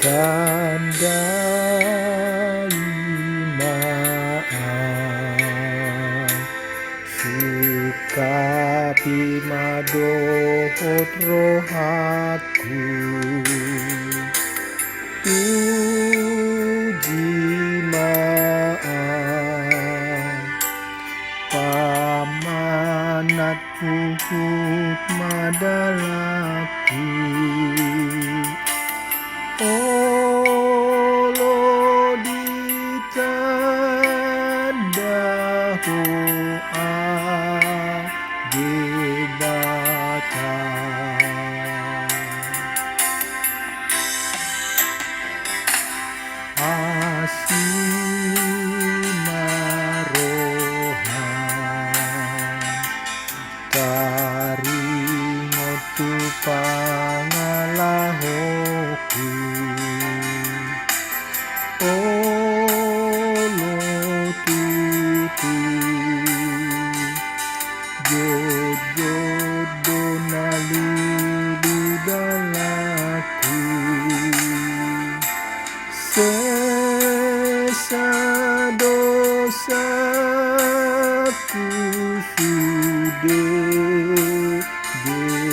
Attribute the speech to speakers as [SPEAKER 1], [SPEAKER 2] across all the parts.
[SPEAKER 1] tandai maaf sukapi madohot rohatku uji maaf pamanat puhut madalaku olo ditandaho debata asinarohan taringotu pangalahoku olo tutu jodoh naliludalaku sesa dosaku sudah debata.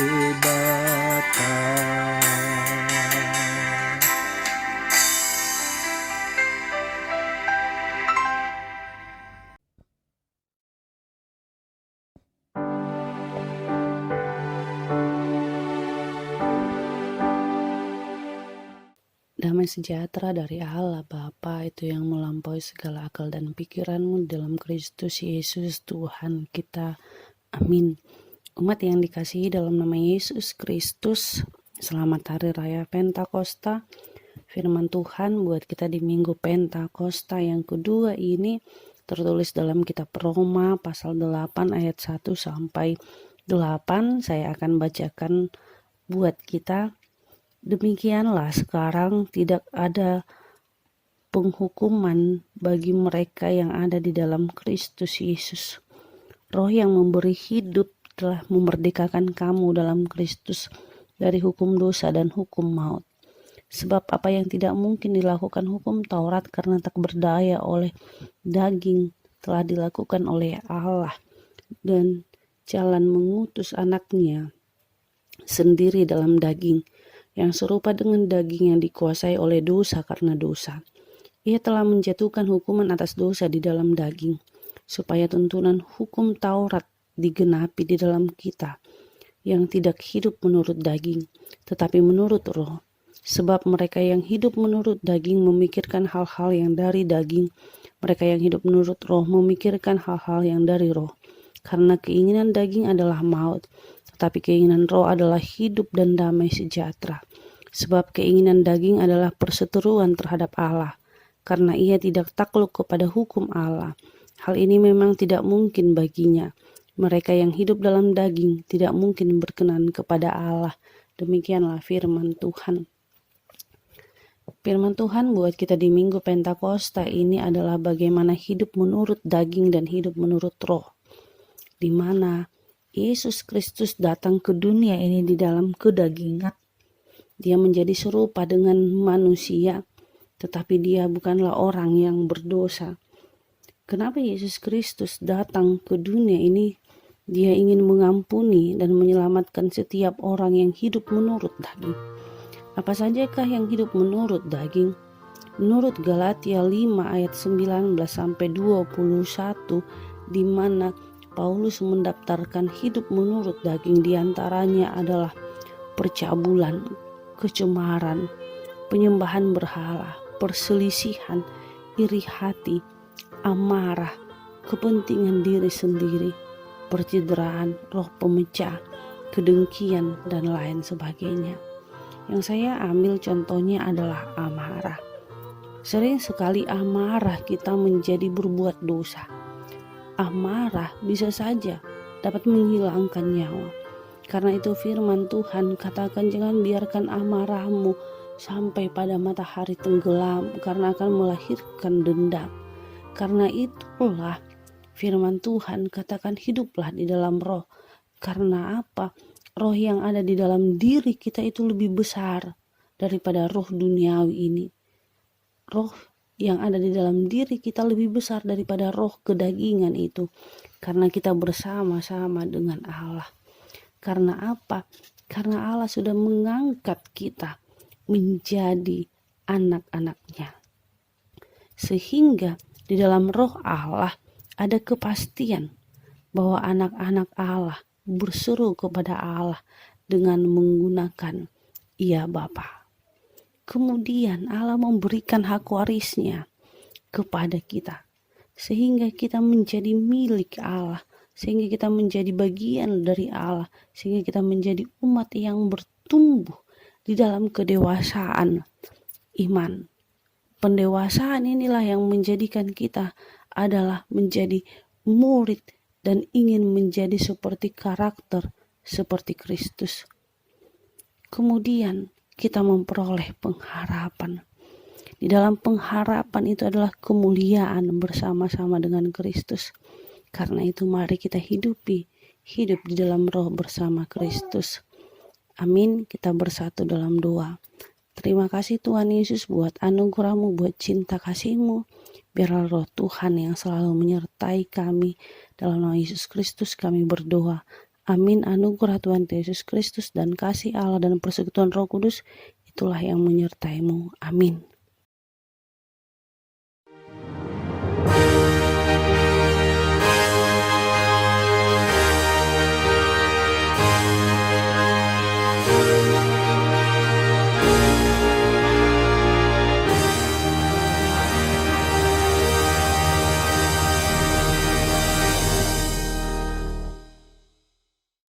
[SPEAKER 2] Damai sejahtera dari Allah Bapa itu yang melampaui segala akal dan pikiranmu dalam Kristus Yesus Tuhan kita. Amin. Umat yang dikasihi dalam nama Yesus Kristus, selamat Hari Raya Pentakosta. Firman Tuhan buat kita di Minggu Pentakosta yang kedua ini tertulis dalam kitab Roma pasal 8 ayat 1 sampai 8. Saya akan bacakan buat kita. Demikianlah sekarang tidak ada penghukuman bagi mereka yang ada di dalam Kristus Yesus. Roh yang memberi hidup telah memerdekakan kamu dalam Kristus dari hukum dosa dan hukum maut. Sebab apa yang tidak mungkin dilakukan hukum Taurat karena tak berdaya oleh daging telah dilakukan oleh Allah, dan jalan mengutus anaknya sendiri dalam daging yang serupa dengan daging yang dikuasai oleh dosa karena dosa. Ia telah menjatuhkan hukuman atas dosa di dalam daging, supaya tuntunan hukum Taurat digenapi di dalam kita, yang tidak hidup menurut daging, tetapi menurut roh. Sebab mereka yang hidup menurut daging memikirkan hal-hal yang dari daging, mereka yang hidup menurut roh memikirkan hal-hal yang dari roh. Karena keinginan daging adalah maut, tetapi keinginan roh adalah hidup dan damai sejahtera. Sebab keinginan daging adalah perseteruan terhadap Allah, karena ia tidak takluk kepada hukum Allah. Hal ini memang tidak mungkin baginya. Mereka yang hidup dalam daging tidak mungkin berkenan kepada Allah. Demikianlah firman Tuhan. Firman Tuhan buat kita di Minggu Pentakosta ini adalah bagaimana hidup menurut daging dan hidup menurut roh, di mana Yesus Kristus datang ke dunia ini di dalam kedagingan. Dia menjadi serupa dengan manusia, tetapi dia bukanlah orang yang berdosa. Kenapa Yesus Kristus datang ke dunia ini? Dia ingin mengampuni dan menyelamatkan setiap orang yang hidup menurut daging. Apa sajakah yang hidup menurut daging? Menurut Galatia 5 ayat 19 sampai 21, di mana Paulus mendaftarkan hidup menurut daging, diantaranya adalah percabulan, kecemaran, penyembahan berhala, perselisihan, iri hati, amarah, kepentingan diri sendiri, percideraan, roh pemecah, kedengkian, dan lain sebagainya. Yang saya ambil contohnya adalah amarah. Sering sekali amarah kita menjadi berbuat dosa. Amarah bisa saja dapat menghilangkan nyawa. Karena itu firman Tuhan katakan, jangan biarkan amarahmu sampai pada matahari tenggelam, karena akan melahirkan dendam. Karena itulah firman Tuhan katakan, hiduplah di dalam roh. Karena apa? Roh yang ada di dalam diri kita itu lebih besar daripada roh duniawi ini. Roh yang ada di dalam diri kita lebih besar daripada roh kedagingan itu, karena kita bersama-sama dengan Allah. Karena apa? Karena Allah sudah mengangkat kita menjadi anak-anaknya. Sehingga di dalam roh Allah ada kepastian bahwa anak-anak Allah berseru kepada Allah dengan menggunakan "Ya Bapa". Kemudian Allah memberikan hak warisnya kepada kita, sehingga kita menjadi milik Allah, sehingga kita menjadi bagian dari Allah, sehingga kita menjadi umat yang bertumbuh di dalam kedewasaan iman. Pendewasaan inilah yang menjadikan kita adalah menjadi murid dan ingin menjadi seperti karakter seperti Kristus. Kemudian kita memperoleh pengharapan. Di dalam pengharapan itu adalah kemuliaan bersama-sama dengan Kristus. Karena itu mari kita hidup di dalam roh bersama Kristus. Amin. Kita bersatu dalam doa. Terima kasih Tuhan Yesus buat anugerah-Mu, buat cinta kasih-Mu. Biarlah roh Tuhan yang selalu menyertai kami. Dalam nama Yesus Kristus kami berdoa. Amin. Anugerah Tuhan Yesus Kristus dan kasih Allah dan persekutuan Roh Kudus itulah yang menyertai-Mu. Amin.